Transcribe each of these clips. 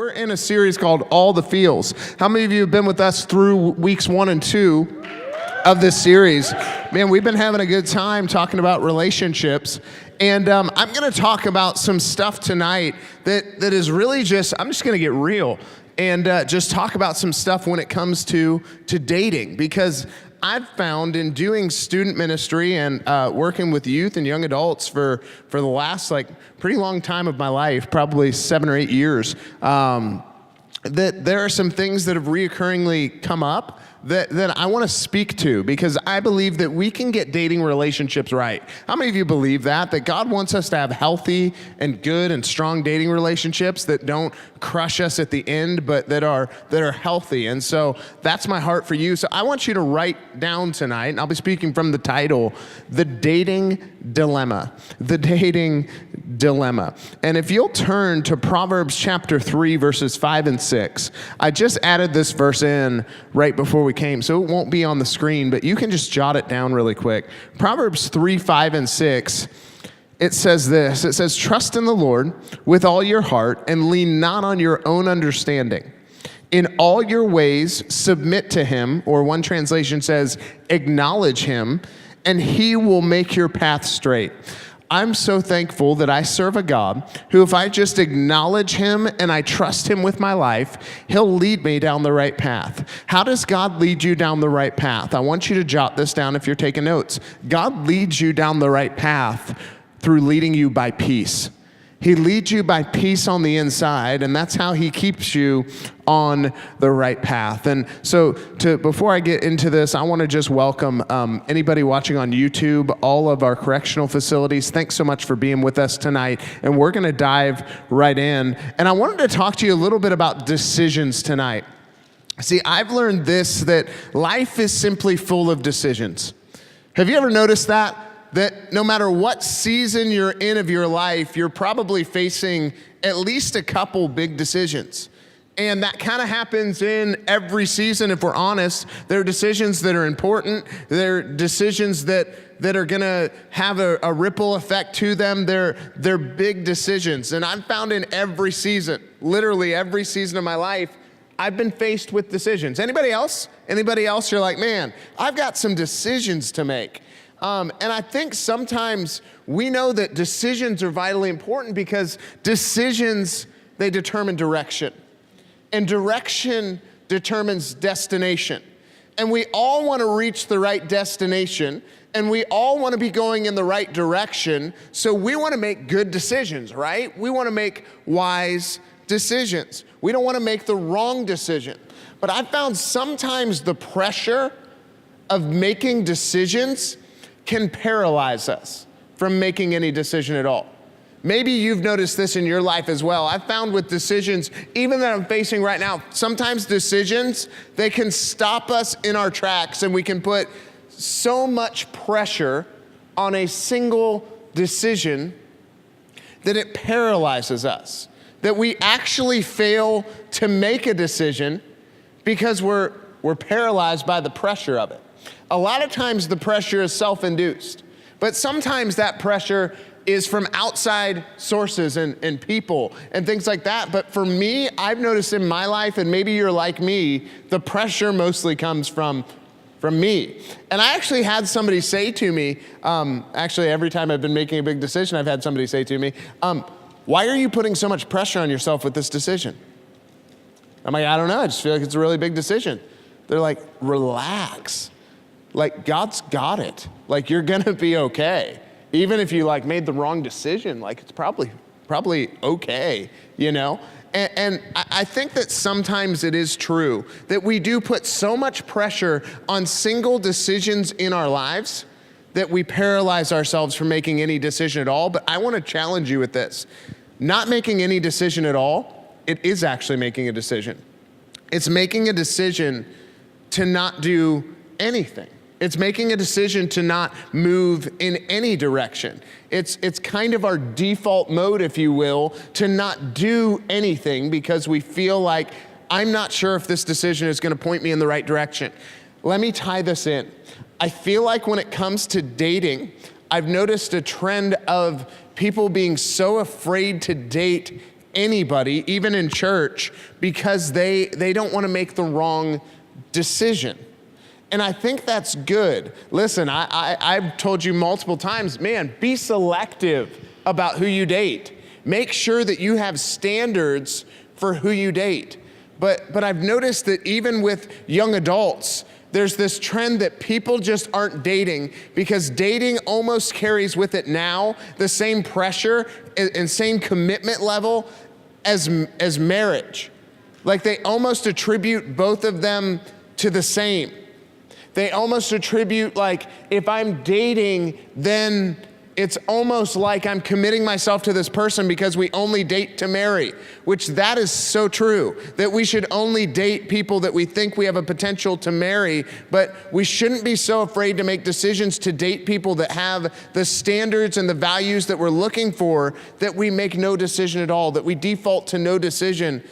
We're in a series called All the Feels. How many of you have been with us through weeks 1 and 2 of this series? Man, we've been having a good time talking about relationships. And I'm going to talk about some stuff tonight that is really just, I'm just going to get real and just talk about some stuff when it comes to dating. Because I've found in doing student ministry and working with youth and young adults for the last pretty long time of my life, probably 7 or 8 years, that there are some things that have reoccurringly come up that I want to speak to, because I believe that we can get dating relationships right. How many of you believe that God wants us to have healthy and good and strong dating relationships that don't crush us at the end, but that are healthy? And so that's my heart for you. So I want you to write down tonight, and I'll be speaking from the title, The Dating Dilemma. The Dating Dilemma. And if you'll turn to Proverbs chapter 3, verses 5 and 6, I just added this verse in right before we came, so it won't be on the screen, but you can just jot it down really quick. Proverbs 3, 5, and 6, it says this. It says, "Trust in the Lord with all your heart and lean not on your own understanding. In all your ways submit to him," or one translation says, "acknowledge him, and he will make your path straight." I'm so thankful that I serve a God who, if I just acknowledge him and I trust him with my life, he'll lead me down the right path. How does God lead you down the right path? I want you to jot this down if you're taking notes. God leads you down the right path through leading you by peace. He leads you by peace on the inside, and that's how he keeps you on the right path. And so before I get into this, I want to just welcome anybody watching on YouTube, all of our correctional facilities. Thanks so much for being with us tonight. And we're going to dive right in. And I wanted to talk to you a little bit about decisions tonight. See, I've learned this, that life is simply full of decisions. Have you ever noticed that? That no matter what season you're in of your life, you're probably facing at least a couple big decisions. And that kind of happens in every season, if we're honest. There are decisions that are important. There are decisions that are going to have a ripple effect to them. They're big decisions. And I've found in every season, literally every season of my life, I've been faced with decisions. Anybody else? Anybody else? You're like, man, I've got some decisions to make. And I think sometimes we know that decisions are vitally important because decisions, they determine direction. And direction determines destination. And we all want to reach the right destination, and we all want to be going in the right direction. So we want to make good decisions, right? We want to make wise decisions. We don't want to make the wrong decision. But I found sometimes the pressure of making decisions can paralyze us from making any decision at all. Maybe you've noticed this in your life as well. I've found with decisions, even that I'm facing right now, sometimes decisions, they can stop us in our tracks, and we can put so much pressure on a single decision that it paralyzes us, that we actually fail to make a decision because we're paralyzed by the pressure of it. A lot of times the pressure is self-induced, but sometimes that pressure is from outside sources and people and things like that. But for me, I've noticed in my life, and maybe you're like me, the pressure mostly comes from me. And I actually had somebody say to me, actually every time I've been making a big decision, I've had somebody say to me, "Why are you putting so much pressure on yourself with this decision?" I'm like, "I don't know, I just feel like it's a really big decision." They're like, "Relax. Like, God's got it. Like, you're gonna be okay. Even if you made the wrong decision, it's probably okay, you know?" And I think that sometimes it is true that we do put so much pressure on single decisions in our lives that we paralyze ourselves from making any decision at all. But I want to challenge you with this. Not making any decision at all, it is actually making a decision. It's making a decision to not do anything. It's making a decision to not move in any direction. It's kind of our default mode, if you will, to not do anything because we feel like, I'm not sure if this decision is going to point me in the right direction. Let me tie this in. I feel like when it comes to dating, I've noticed a trend of people being so afraid to date anybody, even in church, because they don't want to make the wrong decision. And I think that's good. Listen, I've told you multiple times, man, be selective about who you date. Make sure that you have standards for who you date. But I've noticed that even with young adults, there's this trend that people just aren't dating because dating almost carries with it now the same pressure and same commitment level as marriage. Like they almost attribute both of them to the same. They almost attribute like, if I'm dating, then it's almost like I'm committing myself to this person because we only date to marry, which that is so true, that we should only date people that we think we have a potential to marry, but we shouldn't be so afraid to make decisions to date people that have the standards and the values that we're looking for, that we make no decision at all, that we default to no decision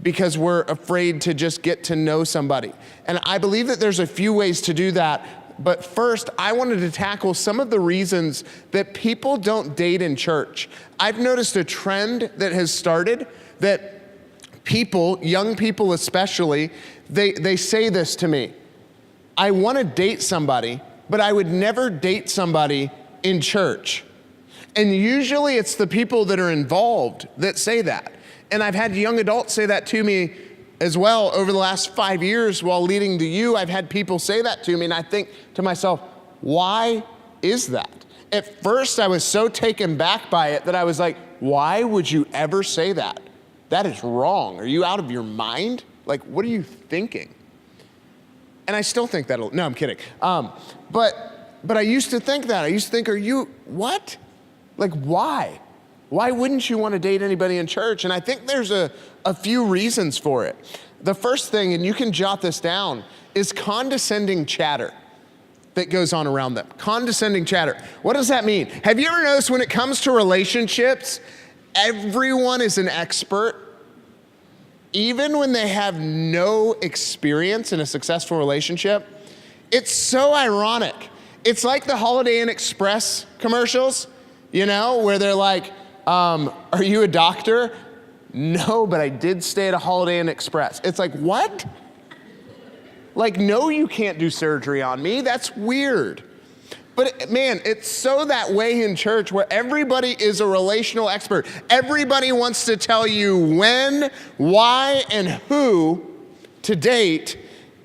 because we're afraid to just get to know somebody. And I believe that there's a few ways to do that. But first, I wanted to tackle some of the reasons that people don't date in church. I've noticed a trend that has started that people, young people especially, they say this to me. I want to date somebody, but I would never date somebody in church. And usually it's the people that are involved that say that. And I've had young adults say that to me as well over the last 5 years while leading to you. I've had people say that to me, and I think to myself, why is that? At first, I was so taken back by it that I was like, why would you ever say that? That is wrong. Are you out of your mind? Like, what are you thinking? And I still think that. No, I'm kidding. But I used to think that. I used to think, are you, what? Like, why? Why wouldn't you want to date anybody in church? And I think there's a few reasons for it. The first thing, and you can jot this down, is condescending chatter that goes on around them. Condescending chatter. What does that mean? Have you ever noticed when it comes to relationships, everyone is an expert, even when they have no experience in a successful relationship? It's so ironic. It's like the Holiday Inn Express commercials, you know, where they're like, are you a doctor? No, but I did stay at a Holiday Inn Express. It's like, what? Like, no, you can't do surgery on me. That's weird. But man, it's so that way in church where everybody is a relational expert. Everybody wants to tell you when, why, and who to date,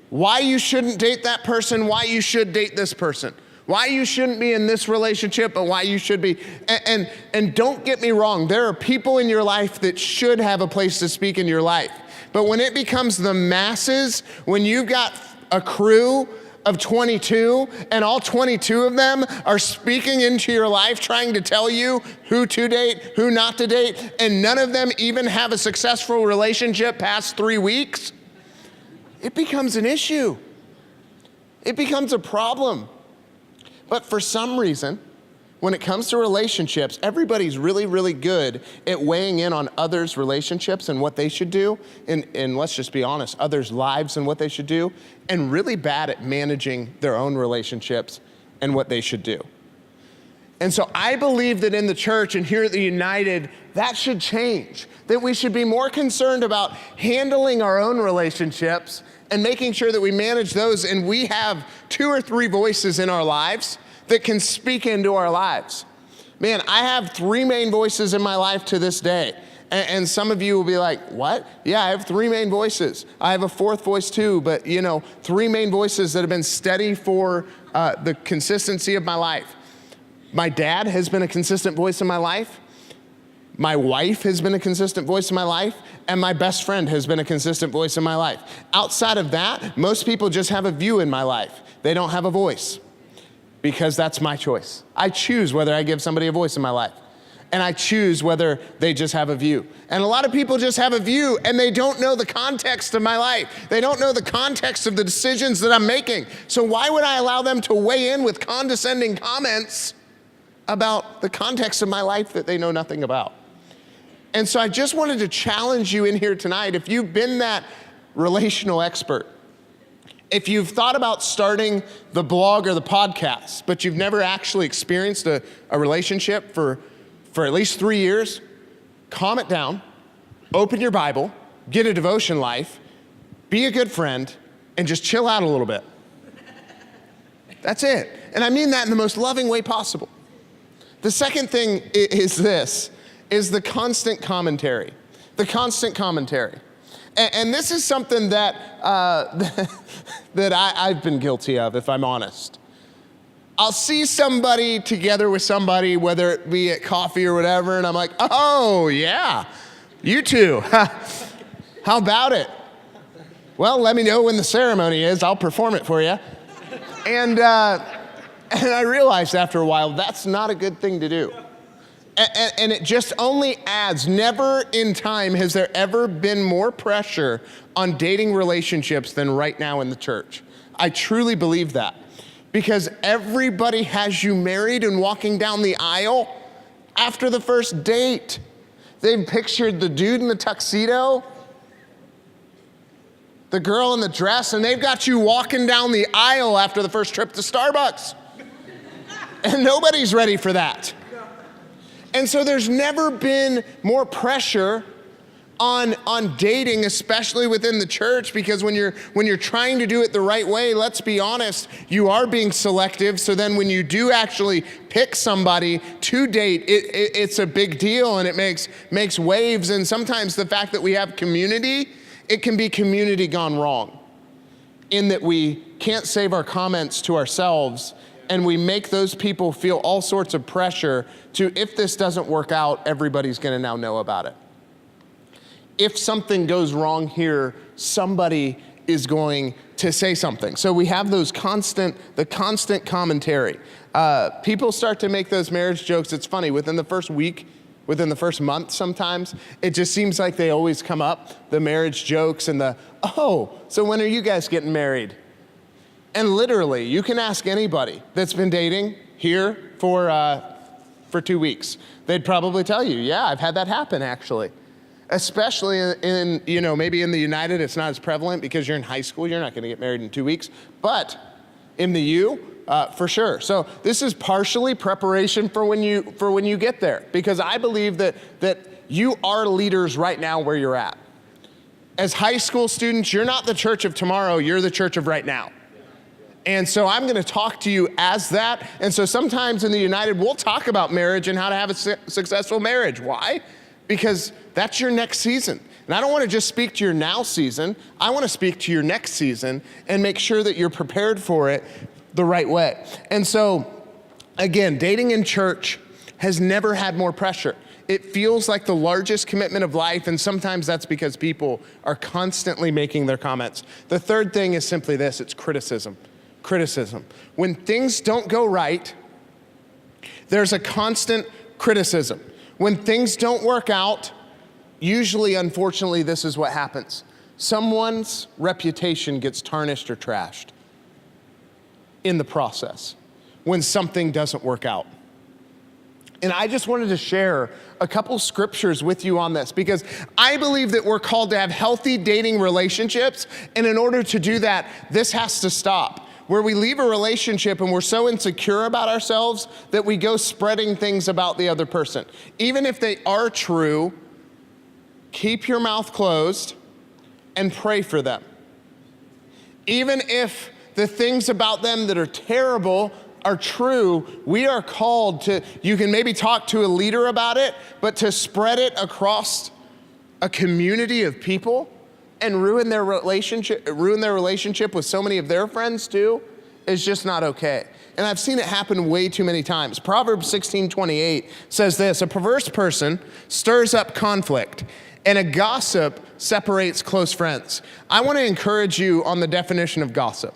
why you shouldn't date that person, why you should date this person. Why you shouldn't be in this relationship, but why you should be. And don't get me wrong, there are people in your life that should have a place to speak in your life. But when it becomes the masses, when you've got a crew of 22 and all 22 of them are speaking into your life, trying to tell you who to date, who not to date, and none of them even have a successful relationship past 3 weeks, it becomes an issue. It becomes a problem. But for some reason, when it comes to relationships, everybody's really, really good at weighing in on others' relationships and what they should do, and let's just be honest, others' lives and what they should do, and really bad at managing their own relationships and what they should do. And so I believe that in the church and here at the United, that should change, that we should be more concerned about handling our own relationships and making sure that we manage those, and we have 2 or 3 voices in our lives that can speak into our lives. Man, I have 3 main voices in my life to this day. And some of you will be like, what? Yeah, I have 3 main voices. I have a 4th voice too, but 3 main voices that have been steady for the consistency of my life. My dad has been a consistent voice in my life. My wife has been a consistent voice in my life, and my best friend has been a consistent voice in my life. Outside of that, most people just have a view in my life. They don't have a voice because that's my choice. I choose whether I give somebody a voice in my life, and I choose whether they just have a view. And a lot of people just have a view, and they don't know the context of my life. They don't know the context of the decisions that I'm making. So why would I allow them to weigh in with condescending comments about the context of my life that they know nothing about? And so I just wanted to challenge you in here tonight. If you've been that relational expert, if you've thought about starting the blog or the podcast, but you've never actually experienced a relationship for at least 3 years, calm it down. open your Bible, get a devotion life, be a good friend, and just chill out a little bit. That's it. And I mean that in the most loving way possible. The second thing is the constant commentary. The constant commentary. And this is something that I've been guilty of, if I'm honest. I'll see somebody together with somebody, whether it be at coffee or whatever, and I'm like, oh, yeah, you two. How about it? Well, let me know when the ceremony is. I'll perform it for you. And I realized after a while, that's not a good thing to do. And it just only adds, never in time has there ever been more pressure on dating relationships than right now in the church. I truly believe that. Because everybody has you married and walking down the aisle after the first date. They've pictured the dude in the tuxedo, the girl in the dress, and they've got you walking down the aisle after the first trip to Starbucks. And nobody's ready for that. And so there's never been more pressure on dating, especially within the church, because when you're trying to do it the right way, let's be honest, you are being selective. So then when you do actually pick somebody to date, it's a big deal and it makes waves. And sometimes the fact that we have community, it can be community gone wrong, in that we can't save our comments to ourselves, and we make those people feel all sorts of pressure to, if this doesn't work out, everybody's gonna now know about it. If something goes wrong here, somebody is going to say something. So we have the constant commentary. People start to make those marriage jokes. It's funny, within the first week, within the first month sometimes, it just seems like they always come up, the marriage jokes and so when are you guys getting married? And literally, you can ask anybody that's been dating here for 2 weeks. They'd probably tell you, yeah, I've had that happen actually. Especially in maybe in the United, it's not as prevalent because you're in high school, you're not gonna get married in 2 weeks, but in the U, for sure. So this is partially preparation for when you get there, because I believe that you are leaders right now where you're at. As high school students, you're not the church of tomorrow, you're the church of right now. And so I'm gonna talk to you as that. And so sometimes in the United, we'll talk about marriage and how to have a successful marriage. Why? Because that's your next season. And I don't wanna just speak to your now season, I wanna speak to your next season and make sure that you're prepared for it the right way. And so, again, dating in church has never had more pressure. It feels like the largest commitment of life, and sometimes that's because people are constantly making their comments. The third thing is simply this, it's criticism. Criticism. When things don't go right, there's a constant criticism. When things don't work out, usually, unfortunately, this is what happens. Someone's reputation gets tarnished or trashed in the process when something doesn't work out. And I just wanted to share a couple scriptures with you on this, because I believe that we're called to have healthy dating relationships, and in order to do that, this has to stop. Where we leave a relationship and we're so insecure about ourselves that we go spreading things about the other person. Even if they are true, keep your mouth closed and pray for them. Even if the things about them that are terrible are true, we are called to, you can maybe talk to a leader about it, but to spread it across a community of people and ruin their relationship with so many of their friends too, is just not okay. And I've seen it happen way too many times. Proverbs 16:28 says this, a perverse person stirs up conflict, and a gossip separates close friends. I want to encourage you on the definition of gossip.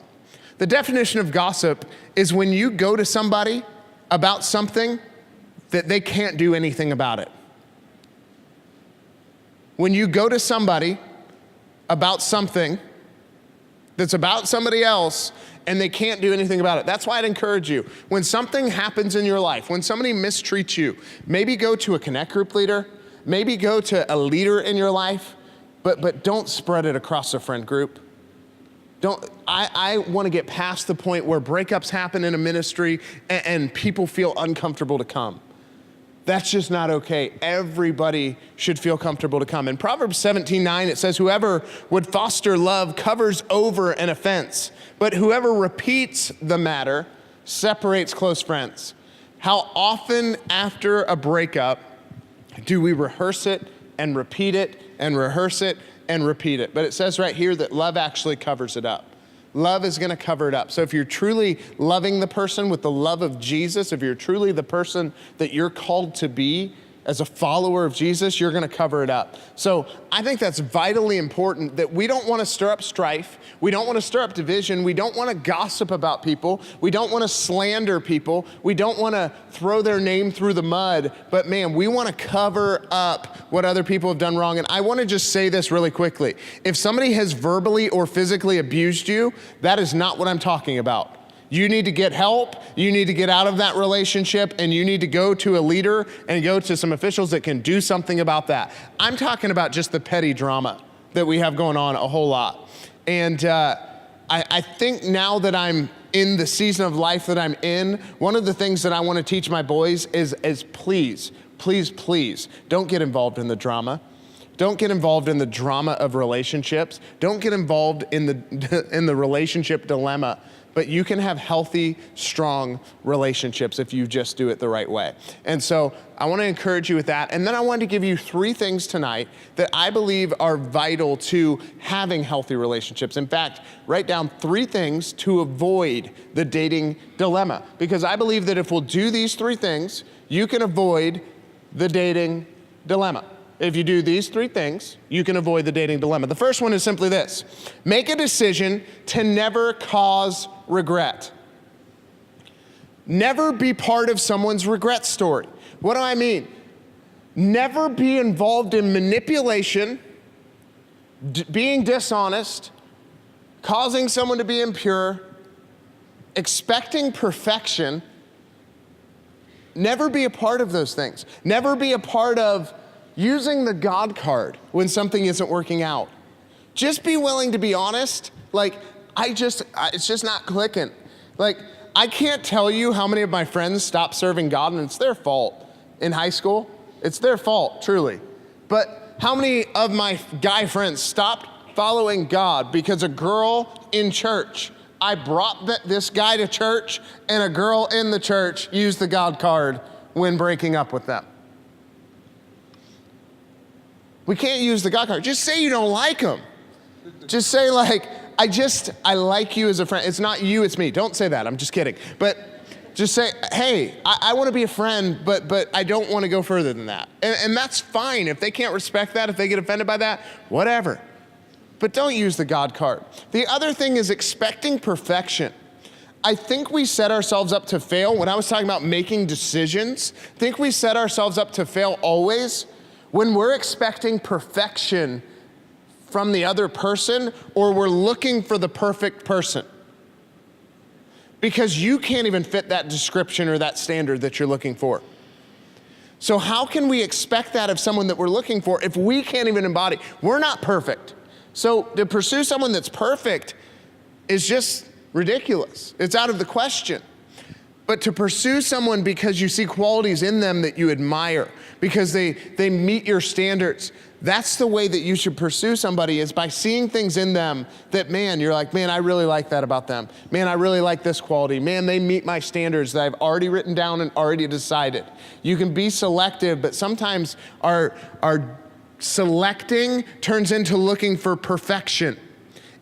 The definition of gossip is when you go to somebody about something that they can't do anything about it. When you go to somebody about something that's about somebody else and they can't do anything about it. That's why I'd encourage you, when something happens in your life, when somebody mistreats you, maybe go to a Connect group leader, maybe go to a leader in your life, but don't spread it across a friend group. I want to get past the point where breakups happen in a ministry and people feel uncomfortable to come. That's just not okay. Everybody should feel comfortable to come. In Proverbs 17:9, it says, whoever would foster love covers over an offense, but whoever repeats the matter separates close friends. How often after a breakup do we rehearse it and repeat it and rehearse it and repeat it? But it says right here that love actually covers it up. Love is going to cover it up. So if you're truly loving the person with the love of Jesus, if you're truly the person that you're called to be as a follower of Jesus, you're going to cover it up. So I think that's vitally important, that we don't want to stir up strife. We don't want to stir up division. We don't want to gossip about people. We don't want to slander people. We don't want to throw their name through the mud. But man, we want to cover up what other people have done wrong. And I want to just say this really quickly. If somebody has verbally or physically abused you, that is not what I'm talking about. You need to get help, you need to get out of that relationship, and you need to go to a leader and go to some officials that can do something about that. I'm talking about just the petty drama that we have going on a whole lot. And I think now that I'm in the season of life that I'm in, one of the things that I want to teach my boys is please, don't get involved in the drama. Don't get involved in the drama of relationships. Don't get involved in the relationship dilemma. But you can have healthy, strong relationships if you just do it the right way. And so I want to encourage you with that. And then I wanted to give you 3 things tonight that I believe are vital to having healthy relationships. In fact, write down 3 things to avoid the dating dilemma. Because I believe that if we'll do these 3 things, you can avoid the dating dilemma. If you do these 3 things, you can avoid the dating dilemma. The first one is simply this: make a decision to never cause regret. Never be part of someone's regret story. What do I mean? Never be involved in manipulation, being dishonest, causing someone to be impure, expecting perfection. Never be a part of those things. Never be a part of using the God card when something isn't working out. Just be willing to be honest. Like, it's just not clicking. Like, I can't tell you how many of my friends stopped serving God, and it's their fault in high school. It's their fault, truly. But how many of my guy friends stopped following God because a girl in church, I brought this guy to church, and a girl in the church used the God card when breaking up with them? We can't use the God card. Just say you don't like them. Just say like, I like you as a friend. It's not you, it's me. Don't say that, I'm just kidding. But just say, hey, I want to be a friend, but I don't want to go further than that. And that's fine. If they can't respect that, if they get offended by that, whatever. But don't use the God card. The other thing is expecting perfection. I think we set ourselves up to fail. When I was talking about making decisions, I think we set ourselves up to fail always when we're expecting perfection from the other person, or we're looking for the perfect person. Because you can't even fit that description or that standard that you're looking for. So how can we expect that of someone that we're looking for if we can't even embody? We're not perfect. So to pursue someone that's perfect is just ridiculous. It's out of the question. But to pursue someone because you see qualities in them that you admire, because they meet your standards, that's the way that you should pursue somebody, is by seeing things in them that, man, you're like, man, I really like that about them. Man, I really like this quality. Man, they meet my standards that I've already written down and already decided. You can be selective, but sometimes our selecting turns into looking for perfection.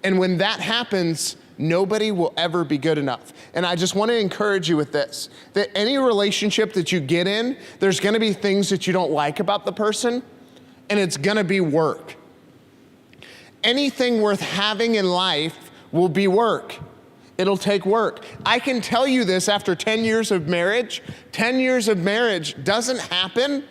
And when that happens, nobody will ever be good enough. And I just want to encourage you with this, that any relationship that you get in, there's going to be things that you don't like about the person, and it's going to be work. Anything worth having in life will be work. It'll take work. I can tell you this after 10 years of marriage. 10 years of marriage doesn't happen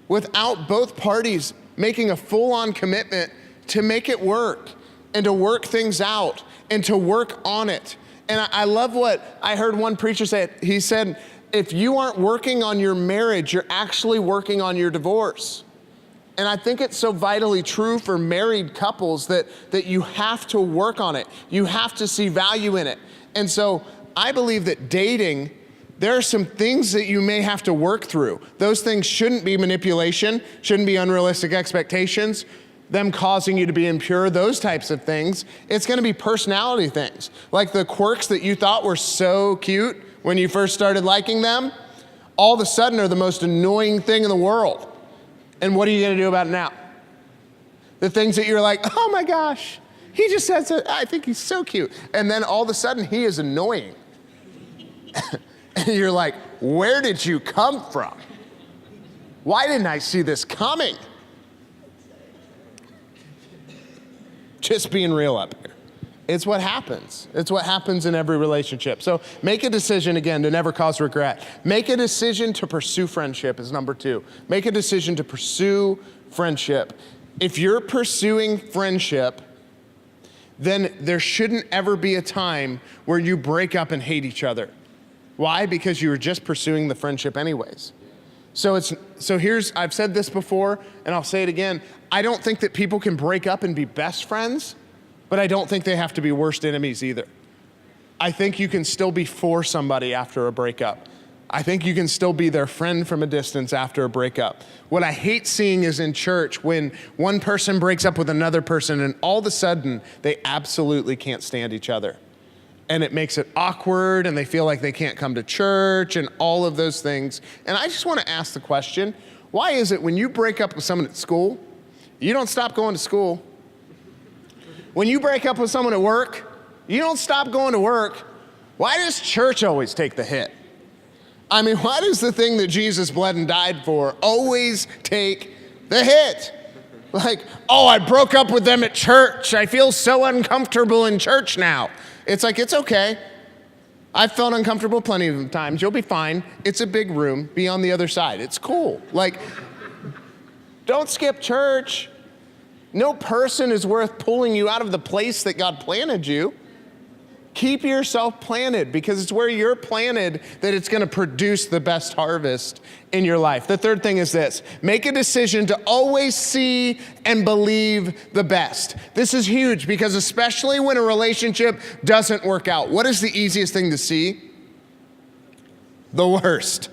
without both parties making a full-on commitment to make it work and to work things out and to work on it. And I love what I heard one preacher say. He said, if you aren't working on your marriage, you're actually working on your divorce. And I think it's so vitally true for married couples that you have to work on it. You have to see value in it. And so I believe that dating there are some things that you may have to work through. Those things shouldn't be manipulation, shouldn't be unrealistic expectations, them causing you to be impure, those types of things. It's gonna be personality things. Like the quirks that you thought were so cute when you first started liking them, all of a sudden are the most annoying thing in the world. And what are you gonna do about it now? The things that you're like, oh my gosh, he just said so, I think he's so cute. And then all of a sudden he is annoying. And you're like, where did you come from? Why didn't I see this coming? Just being real up here. It's what happens. It's what happens in every relationship. So make a decision, again, to never cause regret. Make a decision to pursue friendship is number 2. Make a decision to pursue friendship. If you're pursuing friendship, then there shouldn't ever be a time where you break up and hate each other. Why? Because you were just pursuing the friendship anyways. So I've said this before, and I'll say it again. I don't think that people can break up and be best friends, but I don't think they have to be worst enemies either. I think you can still be for somebody after a breakup. I think you can still be their friend from a distance after a breakup. What I hate seeing is in church when one person breaks up with another person and all of a sudden they absolutely can't stand each other. And it makes it awkward and they feel like they can't come to church and all of those things. And I just want to ask the question, why is it when you break up with someone at school, you don't stop going to school? When you break up with someone at work, you don't stop going to work. Why does church always take the hit? I mean, why does the thing that Jesus bled and died for always take the hit? Like, oh, I broke up with them at church. I feel so uncomfortable in church now. It's like, it's okay. I've felt uncomfortable plenty of times. You'll be fine. It's a big room. Be on the other side. It's cool. Like, don't skip church. No person is worth pulling you out of the place that God planted you. Keep yourself planted because it's where you're planted that it's going to produce the best harvest in your life. The third thing is this: make a decision to always see and believe the best. This is huge because especially when a relationship doesn't work out, what is the easiest thing to see? The worst,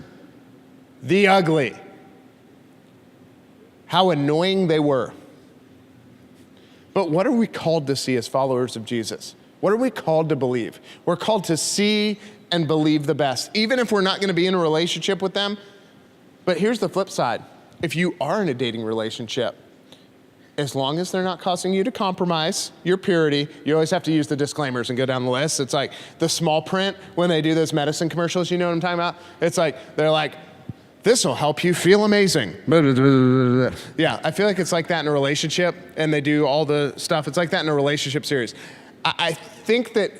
the ugly, how annoying they were. But what are we called to see as followers of Jesus? What are we called to believe? We're called to see and believe the best, even if we're not going to be in a relationship with them. But here's the flip side. If you are in a dating relationship, as long as they're not causing you to compromise your purity, you always have to use the disclaimers and go down the list. It's like the small print when they do those medicine commercials, you know what I'm talking about? It's like, they're like, this will help you feel amazing. Yeah, I feel like it's like that in a relationship, and they do all the stuff. It's like that in a relationship series. I think that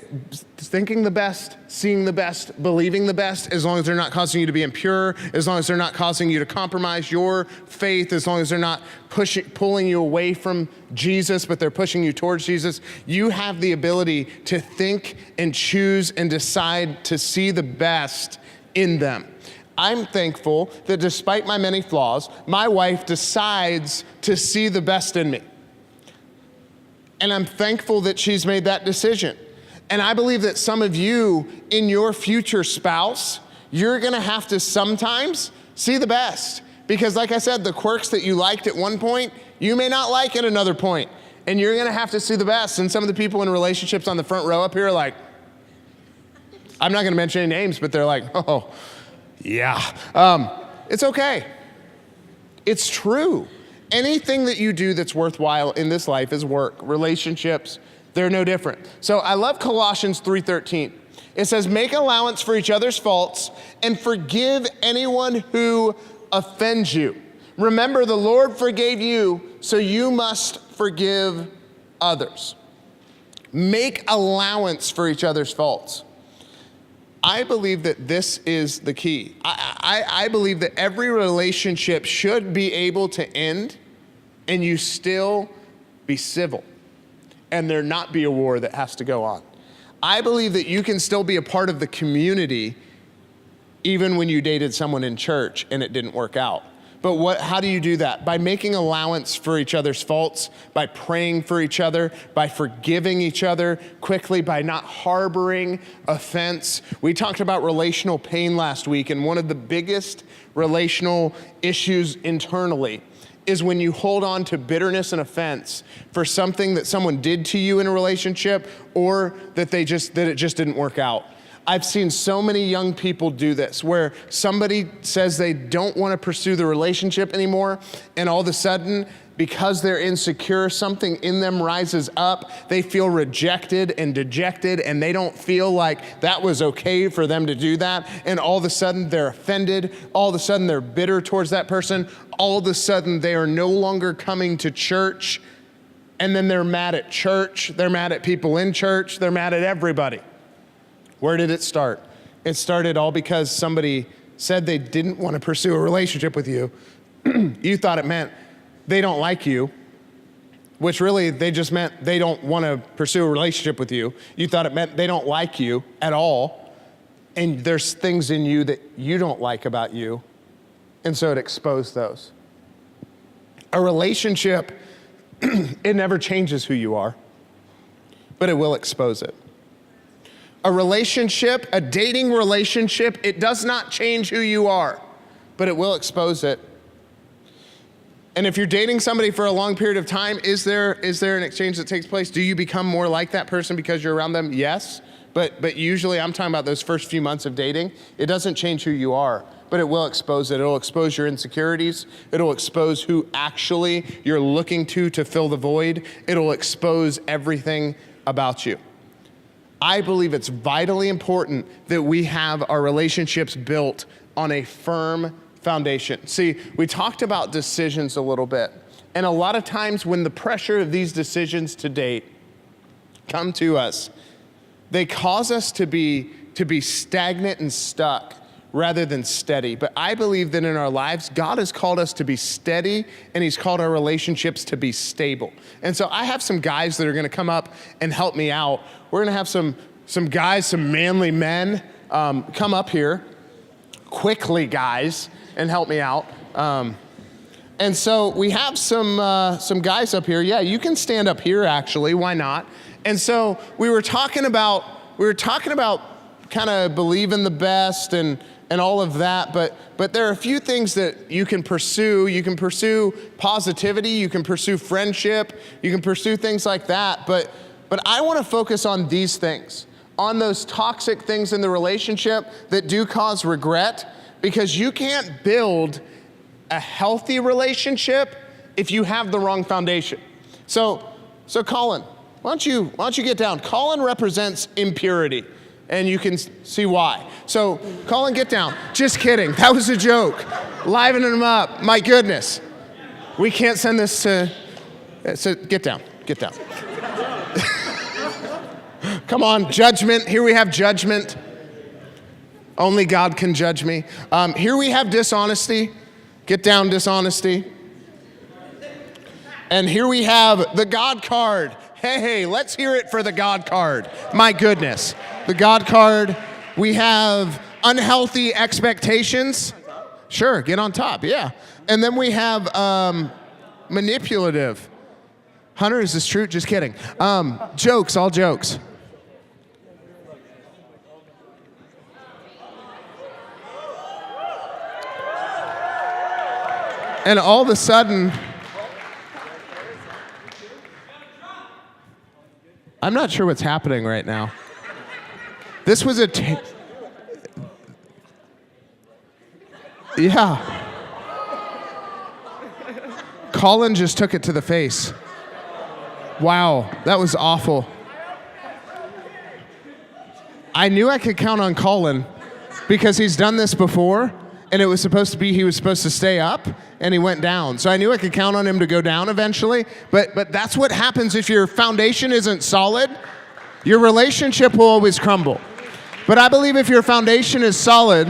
thinking the best, seeing the best, believing the best, as long as they're not causing you to be impure, as long as they're not causing you to compromise your faith, as long as they're not pulling you away from Jesus, but they're pushing you towards Jesus, you have the ability to think and choose and decide to see the best in them. I'm thankful that despite my many flaws, my wife decides to see the best in me. And I'm thankful that she's made that decision. And I believe that some of you in your future spouse, you're gonna have to sometimes see the best. Because like I said, the quirks that you liked at one point, you may not like at another point. And you're gonna have to see the best. And some of the people in relationships on the front row up here are like, I'm not gonna mention any names, but they're like, oh, yeah. It's okay. It's true. Anything that you do that's worthwhile in this life is work. Relationships, they're no different. So I love Colossians 3:13. It says, make allowance for each other's faults and forgive anyone who offends you. Remember, the Lord forgave you, so you must forgive others. Make allowance for each other's faults. I believe that this is the key. I believe that every relationship should be able to end and you still be civil and there not be a war that has to go on. I believe that you can still be a part of the community even when you dated someone in church and it didn't work out. But how do you do that? By making allowance for each other's faults, by praying for each other, by forgiving each other quickly, by not harboring offense. We talked about relational pain last week, and one of the biggest relational issues internally is when you hold on to bitterness and offense for something that someone did to you in a relationship, or that it just didn't work out. I've seen so many young people do this, where somebody says they don't want to pursue the relationship anymore, and all of a sudden, because they're insecure, something in them rises up. They feel rejected and dejected, and they don't feel like that was okay for them to do that. And all of a sudden, they're offended. All of a sudden, they're bitter towards that person. All of a sudden, they are no longer coming to church. And then they're mad at church. They're mad at people in church. They're mad at everybody. Where did it start? It started all because somebody said they didn't want to pursue a relationship with you. You thought it meant they don't like you, which really they just meant they don't want to pursue a relationship with you. You thought it meant they don't like you at all, and there's things in you that you don't like about you, and so it exposed those. A relationship, it never changes who you are, but it will expose it. A relationship, a dating relationship, it does not change who you are, but it will expose it. And if you're dating somebody for a long period of time, is there an exchange that takes place? Do you become more like that person because you're around them? Yes, but usually I'm talking about those first few months of dating. It doesn't change who you are, but it will expose it. It'll expose your insecurities. It'll expose who actually you're looking to fill the void. It'll expose everything about you. I believe it's vitally important that we have our relationships built on a firm foundation. See, we talked about decisions a little bit, and a lot of times when the pressure of these decisions to date come to us, they cause us to be stagnant and stuck rather than steady. But I believe that in our lives, God has called us to be steady, and he's called our relationships to be stable. And so I have some guys that are gonna come up and help me out. We're gonna have some guys, some manly men come up here quickly, guys, and help me out. And so we have some guys up here. Yeah, you can stand up here actually, why not? And so we were talking about kind of believing the best and all of that, but there are a few things that you can pursue. You can pursue positivity, you can pursue friendship, you can pursue things like that, but I want to focus on these things, on those toxic things in the relationship that do cause regret, because you can't build a healthy relationship if you have the wrong foundation. So Colin, why don't you get down? Colin represents impurity, and you can see why. So Colin, get down. Just kidding, that was a joke. Livening him up, my goodness. We can't send this to, so get down. Come on, judgment, here we have judgment. Only God can judge me. Here we have dishonesty. Get down, dishonesty. And here we have the God card. Hey, let's hear it for the God card. My goodness. The God card. We have unhealthy expectations. Sure, get on top, yeah. And then we have manipulative. Hunter, is this true? Just kidding. Jokes, all jokes. And all of a sudden, I'm not sure what's happening right now. This was yeah. Colin just took it to the face. Wow, that was awful. I knew I could count on Colin because he's done this before, and it was supposed to be he was supposed to stay up, and he went down. So I knew I could count on him to go down eventually, but that's what happens if your foundation isn't solid. Your relationship will always crumble. But I believe if your foundation is solid,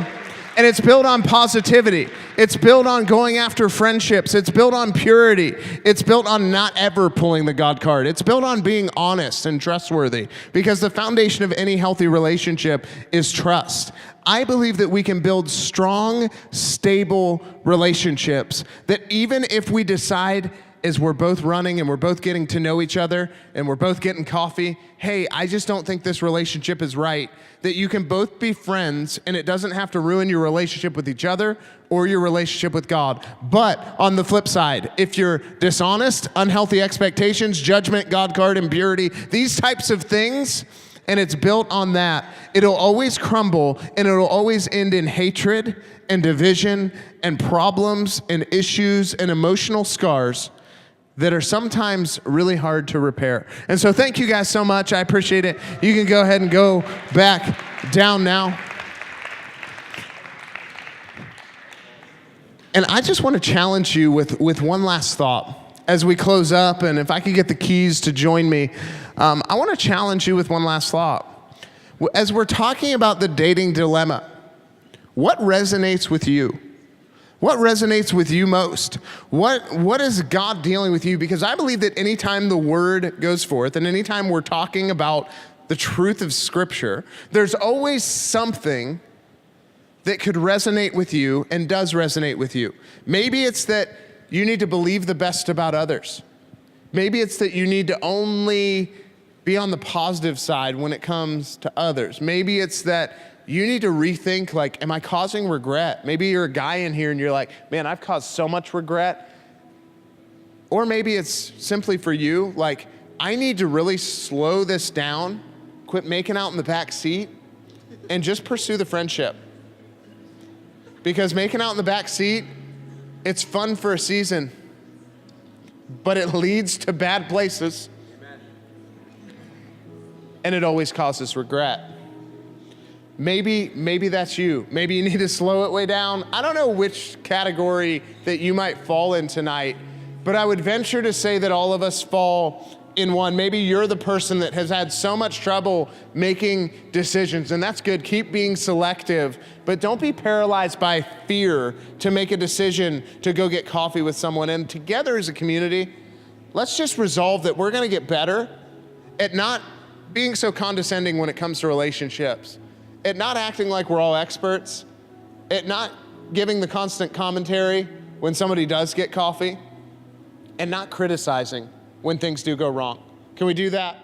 And it's built on positivity. It's built on going after friendships. It's built on purity. It's built on not ever pulling the God card. It's built on being honest and trustworthy, because the foundation of any healthy relationship is trust. I believe that we can build strong, stable relationships that even if we decide as we're both running and we're both getting to know each other and we're both getting coffee, hey, I just don't think this relationship is right, that you can both be friends and it doesn't have to ruin your relationship with each other or your relationship with God. But on the flip side, if you're dishonest, unhealthy expectations, judgment, God card, impurity, these types of things, and it's built on that, it'll always crumble and it'll always end in hatred and division and problems and issues and emotional scars that are sometimes really hard to repair. And so thank you guys so much. I appreciate it. You can go ahead and go back down now. And I just want to challenge you with one last thought as we close up. And if I could get the keys to join me, I want to challenge you with one last thought. As we're talking about the dating dilemma, what resonates with you? What resonates with you most? What is God dealing with you? Because I believe that anytime the word goes forth and anytime we're talking about the truth of Scripture, there's always something that could resonate with you and does resonate with you. Maybe it's that you need to believe the best about others. Maybe it's that you need to only be on the positive side when it comes to others. Maybe it's that you need to rethink, like, am I causing regret? Maybe you're a guy in here and you're like, man, I've caused so much regret. Or maybe it's simply for you, like, I need to really slow this down, quit making out in the back seat, and just pursue the friendship. Because making out in the back seat, it's fun for a season, but it leads to bad places. And it always causes regret. Maybe that's you. Maybe you need to slow it way down. I don't know which category that you might fall in tonight, but I would venture to say that all of us fall in one. Maybe you're the person that has had so much trouble making decisions, and that's good. Keep being selective, but don't be paralyzed by fear to make a decision to go get coffee with someone. And together as a community, let's just resolve that we're gonna get better at not being so condescending when it comes to relationships, at not acting like we're all experts, at not giving the constant commentary when somebody does get coffee, and not criticizing when things do go wrong. Can we do that?